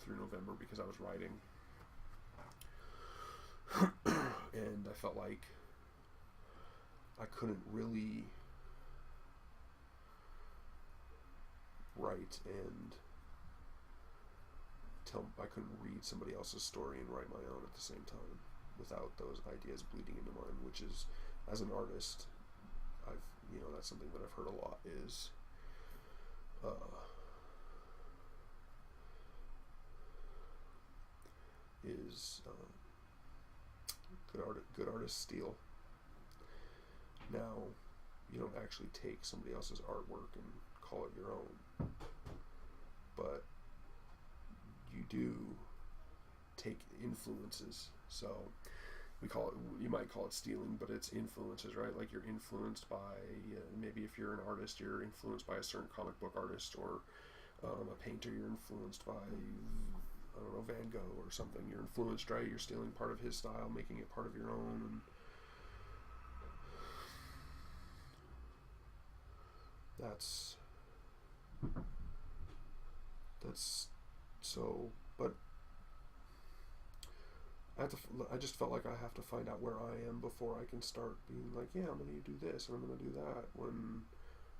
through November because I was writing. And I felt like I couldn't really write and I couldn't read somebody else's story and write my own at the same time without those ideas bleeding into mine, which is, as an artist, that's something that I've heard a lot is good artists steal. Now, you don't actually take somebody else's artwork and call it your own, but you do take influences. So you might call it stealing, but it's influences, right? Like you're influenced by, maybe if you're an artist, you're influenced by a certain comic book artist, or a painter, you're influenced by, I don't know, Van Gogh or something. You're influenced, right? You're stealing part of his style, making it part of your own. And that's so, but I just felt like I have to find out where I am before I can start being like, yeah, I'm going to do this and I'm going to do that, when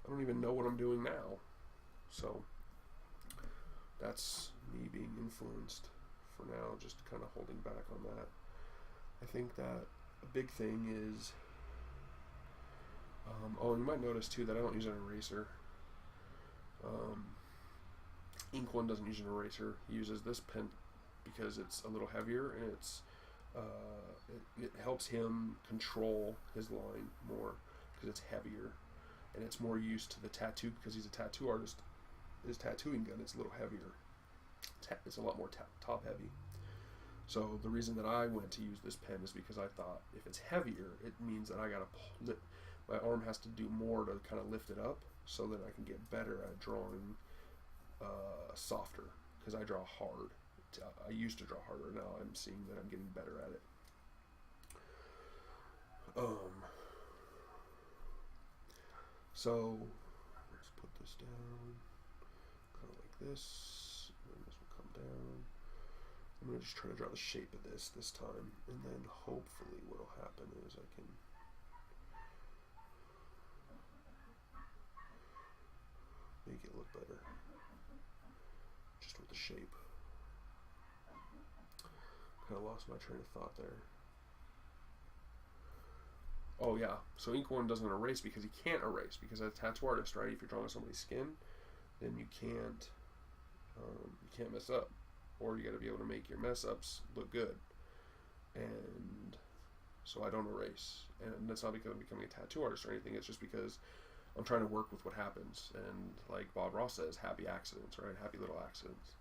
I don't even know what I'm doing now. So that's me being influenced for now, just kind of holding back on that. I think that a big thing is, you might notice too that I don't use an eraser. Ink One doesn't use an eraser. He uses this pen because it's a little heavier, and it helps him control his line more because it's heavier, and it's more used to the tattoo because he's a tattoo artist. His tattooing gun is a little heavier. It's a lot more top heavy. So the reason that I went to use this pen is because I thought if it's heavier, it means that I gotta my arm has to do more to kind of lift it up, so that I can get better at drawing softer, because I draw hard. I used to draw harder. Now I'm seeing that I'm getting better at it. So let's put this down, kind of like this, and then this will come down. I'm going to just try to draw the shape of this time, and then hopefully what will happen is I can make it look better just with the shape. Kind of lost my train of thought there. Oh yeah, so Ink One doesn't erase because he can't erase, because as a tattoo artist, right, if you're drawing somebody's skin, then you can't mess up, or you got to be able to make your mess ups look good. And so I don't erase, and that's not because I'm becoming a tattoo artist or anything. It's just because I'm trying to work with what happens, and like Bob Ross says, happy accidents, right? Happy little accidents.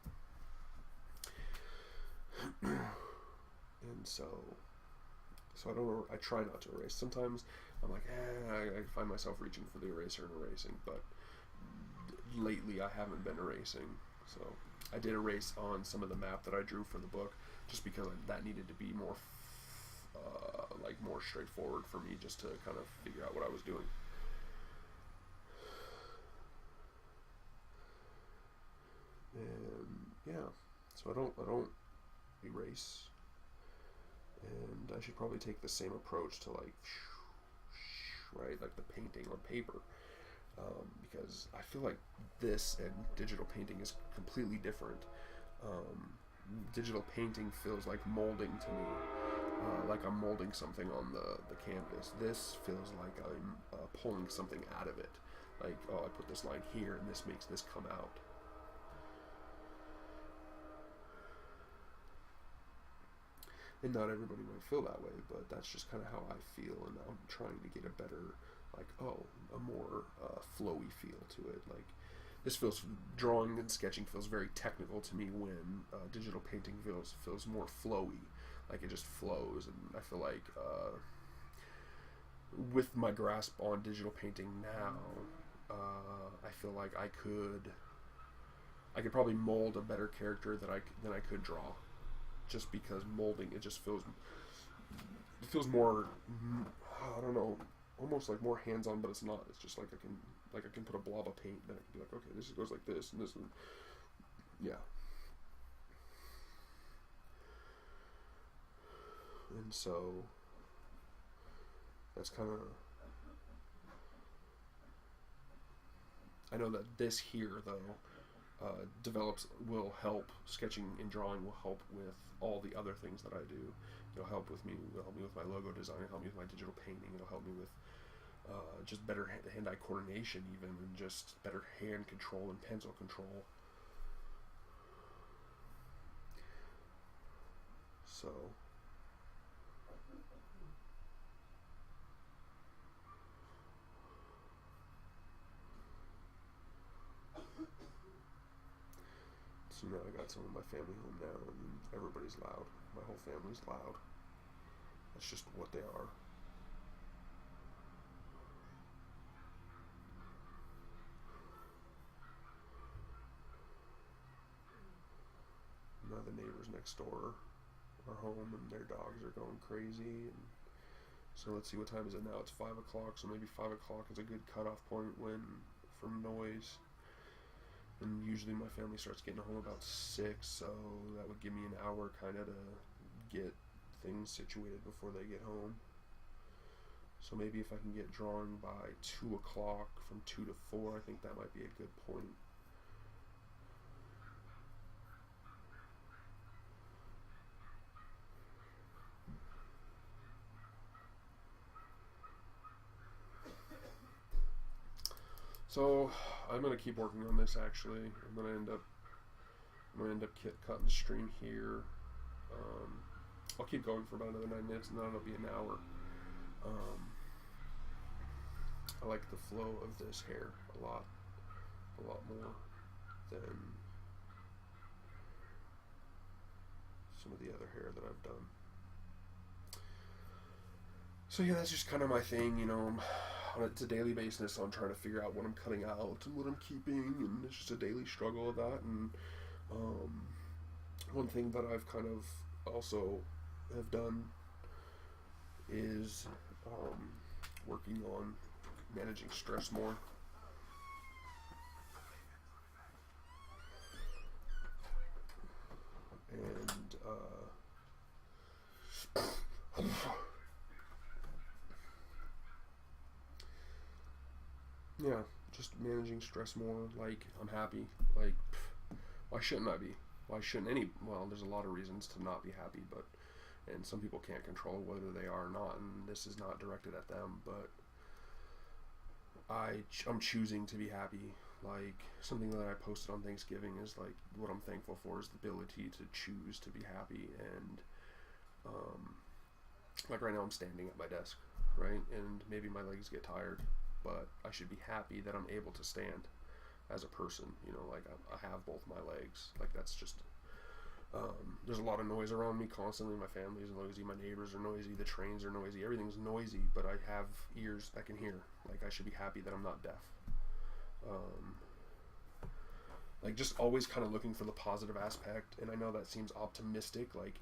And so I try not to erase. Sometimes I'm like, I find myself reaching for the eraser and erasing, but lately I haven't been erasing. So I did erase on some of the map that I drew for the book, just because that needed to be more more straightforward for me, just to kind of figure out what I was doing. And yeah, so I don't erase, and I should probably take the same approach to like the painting on paper, because I feel like this and digital painting is completely different. Digital painting feels like molding to me, like I'm molding something on the canvas. This feels like I'm pulling something out of it, like, oh, I put this line here and this makes this come out. And not everybody might feel that way, but that's just kind of how I feel, and I'm trying to get a better, a more flowy feel to it. Like, this drawing and sketching feels very technical to me, when digital painting feels more flowy, like it just flows. And I feel like with my grasp on digital painting now, I feel like I could probably mold a better character than I could draw, just because molding, it feels more, I don't know, almost like more hands-on, but it's not. It's just like I can put a blob of paint, then I can be like, okay, this goes like this, and this, and yeah. And so that's kind of, I know that this here though will help, sketching and drawing will help with all the other things that I do. It'll help me with my logo design, it'll help me with my digital painting, it'll help me with just better hand-eye coordination even, and just better hand control and pencil control. So I got some of my family home now, and everybody's loud. My whole family's loud. That's just what they are. Now the neighbors next door are home, and their dogs are going crazy. And so let's see, what time is it now? It's 5 o'clock, so maybe 5 o'clock is a good cutoff point from noise. And usually my family starts getting home about 6, so that would give me an hour kind of to get things situated before they get home. So maybe if I can get drawing by 2 o'clock, from 2 to 4, I think that might be a good point. So I'm gonna keep working on this. Actually, I'm gonna end up cutting the stream here. I'll keep going for about another 9 minutes, and then it'll be an hour. I like the flow of this hair a lot more than some of the other hair that I've done. So yeah, that's just kind of my thing, you know. It's a daily basis, so I'm trying to figure out what I'm cutting out and what I'm keeping, and it's just a daily struggle of that. And one thing that I've kind of also have done is working on managing stress more. And yeah, just managing stress more. Like, I'm happy. Like, why shouldn't I be? Why shouldn't well, there's a lot of reasons to not be happy, and some people can't control whether they are or not, and this is not directed at them, but I'm choosing to be happy. Like, something that I posted on Thanksgiving is like, what I'm thankful for is the ability to choose to be happy. And like right now I'm standing at my desk, right, and maybe my legs get tired, but I should be happy that I'm able to stand as a person, you know, like I have both my legs. Like, that's just there's a lot of noise around me constantly. My family is noisy, my neighbors are noisy, the trains are noisy, everything's noisy, but I have ears that can hear. Like, I should be happy that I'm not deaf. Like, just always kind of looking for the positive aspect. And I know that seems optimistic, like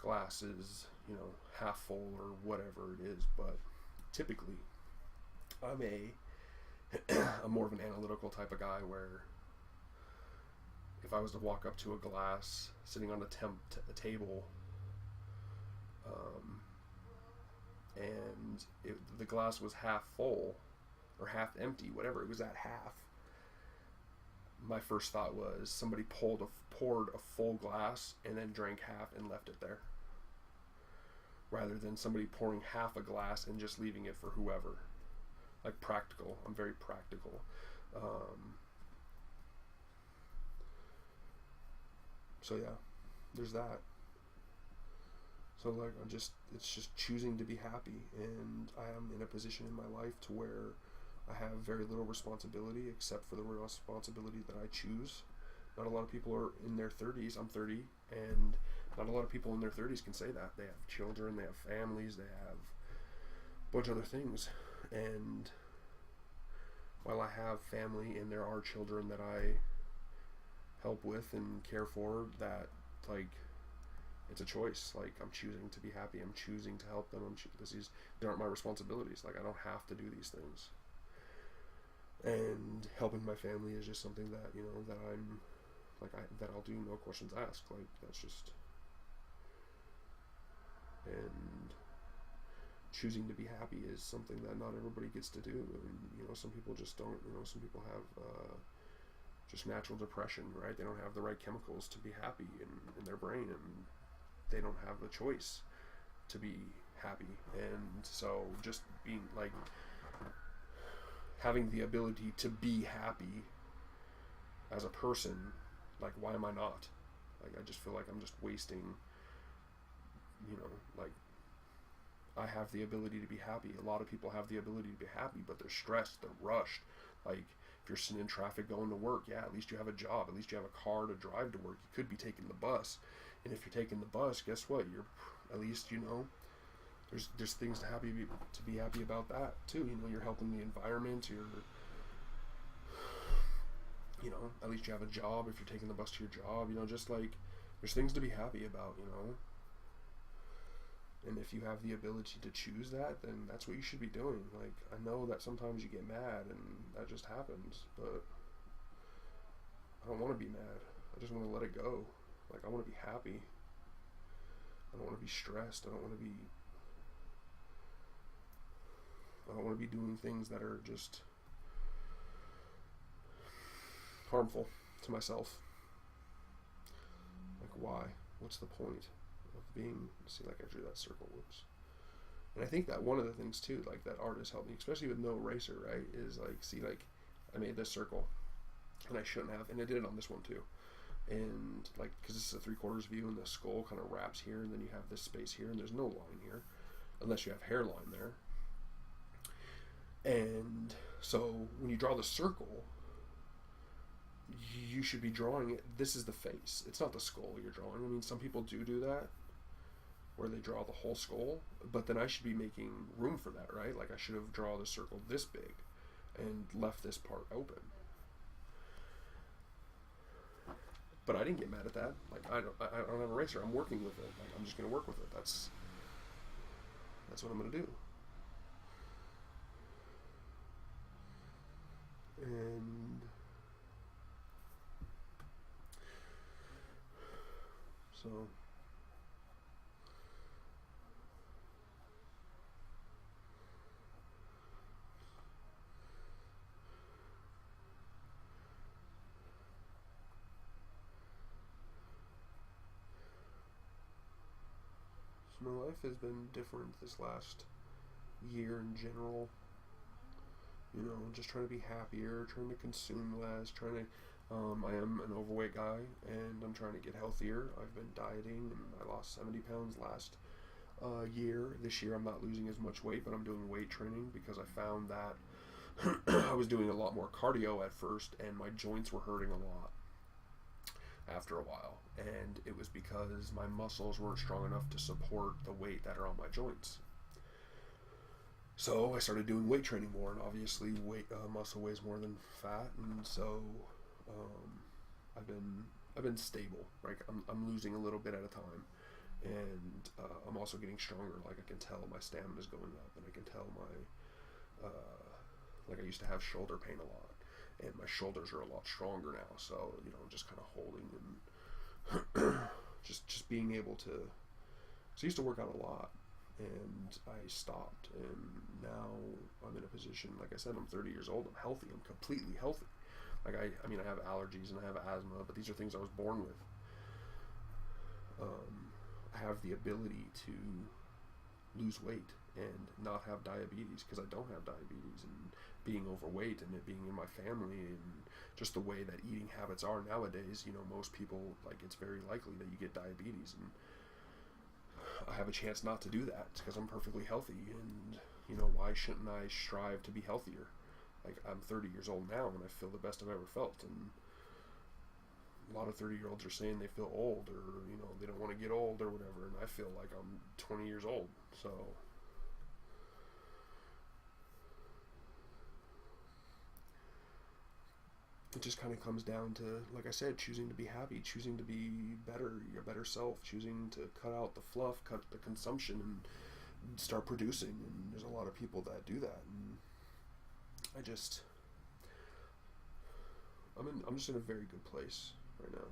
glass is, you know, half full or whatever it is, but typically I'm more of an analytical type of guy, where if I was to walk up to a glass sitting on a table, and the glass was half full or half empty, whatever, it was at half, my first thought was somebody poured a full glass and then drank half and left it there, rather than somebody pouring half a glass and just leaving it for whoever. Like, practical. I'm very practical. So yeah, there's that. So like, it's just choosing to be happy, and I am in a position in my life to where I have very little responsibility, except for the responsibility that I choose. Not a lot of people are in their 30s. I'm 30, and not a lot of people in their 30s can say that. They have children, they have families, they have a bunch of other things. And while I have family and there are children that I help with and care for, that, like, it's a choice. Like, I'm choosing to be happy. I'm choosing to help them. These aren't my responsibilities. Like, I don't have to do these things. And helping my family is just something that, you know, that I'm like, that I'll do, no questions asked. Like, that's just, And choosing to be happy is something that not everybody gets to do. I mean, some people just don't. Some people have just natural depression, right? They don't have the right chemicals to be happy in their brain, and they don't have the choice to be happy. And so just being like having the ability to be happy as a person, like, why am I not? Like, I just feel like I'm just wasting, like, I have the ability to be happy. A lot of people have the ability to be happy, but they're stressed, they're rushed. Like, if you're sitting in traffic going to work, yeah, at least you have a job, at least you have a car to drive to work. You could be taking the bus, and if you're taking the bus, guess what? You're, at least, there's things to be happy about that too. You're helping the environment. At least you have a job if you're taking the bus to your job. Just like, there's things to be happy about. And if you have the ability to choose that, then that's what you should be doing. Like, I know that sometimes you get mad and that just happens, but I don't want to be mad. I just want to let it go. Like, I want to be happy. I don't want to be stressed. I don't want to be doing things that are just harmful to myself. Like, why? What's the point of being, see, like, I drew that circle, whoops. And I think that one of the things too, like, that art has helped me, especially with no eraser, right, is like, see, like, I made this circle and I shouldn't have, and I did it on this one too. And like, because this is a 3/4 view and the skull kind of wraps here, and then you have this space here, and there's no line here unless you have hairline there. And so when you draw the circle, you should be drawing it, this is the face, it's not the skull you're drawing. I mean, some people do that where they draw the whole skull, but then I should be making room for that, right? Like, I should have drawn the circle this big and left this part open. But I didn't get mad at that. Like, I don't have an eraser. I'm working with it. Like, I'm just going to work with it. That's what I'm going to do. And so my life has been different this last year in general. Just trying to be happier, trying to consume less, I am an overweight guy, and I'm trying to get healthier. I've been dieting, and I lost 70 pounds last year. This year I'm not losing as much weight, but I'm doing weight training because I found that I was doing a lot more cardio at first, and my joints were hurting a lot after a while. And it was because my muscles weren't strong enough to support the weight that are on my joints. So I started doing weight training more, and obviously muscle weighs more than fat, and so I've been stable. Like, I'm losing a little bit at a time, and I'm also getting stronger. Like, I can tell my stamina is going up, and I can tell my like, I used to have shoulder pain a lot, and my shoulders are a lot stronger now. So just kind of holding and just being able to. So I used to work out a lot, and I stopped, and now I'm in a position, like I said, I'm 30 years old, I'm healthy, I'm completely healthy. Like, I mean, I have allergies and I have asthma, but these are things I was born with. I have the ability to lose weight and not have diabetes, because I don't have diabetes, and being overweight and it being in my family, and just the way that eating habits are nowadays, most people, like, it's very likely that you get diabetes, and I have a chance not to do that because I'm perfectly healthy. And why shouldn't I strive to be healthier? Like, I'm 30 years old now, and I feel the best I've ever felt. And a lot of 30-year-olds are saying they feel old, or they don't want to get old or whatever, and I feel like I'm 20 years old. So it just kind of comes down to, like I said, choosing to be happy, choosing to be better, your better self, choosing to cut out the fluff, cut the consumption, and start producing. And there's a lot of people that do that, and I'm just in a very good place right now.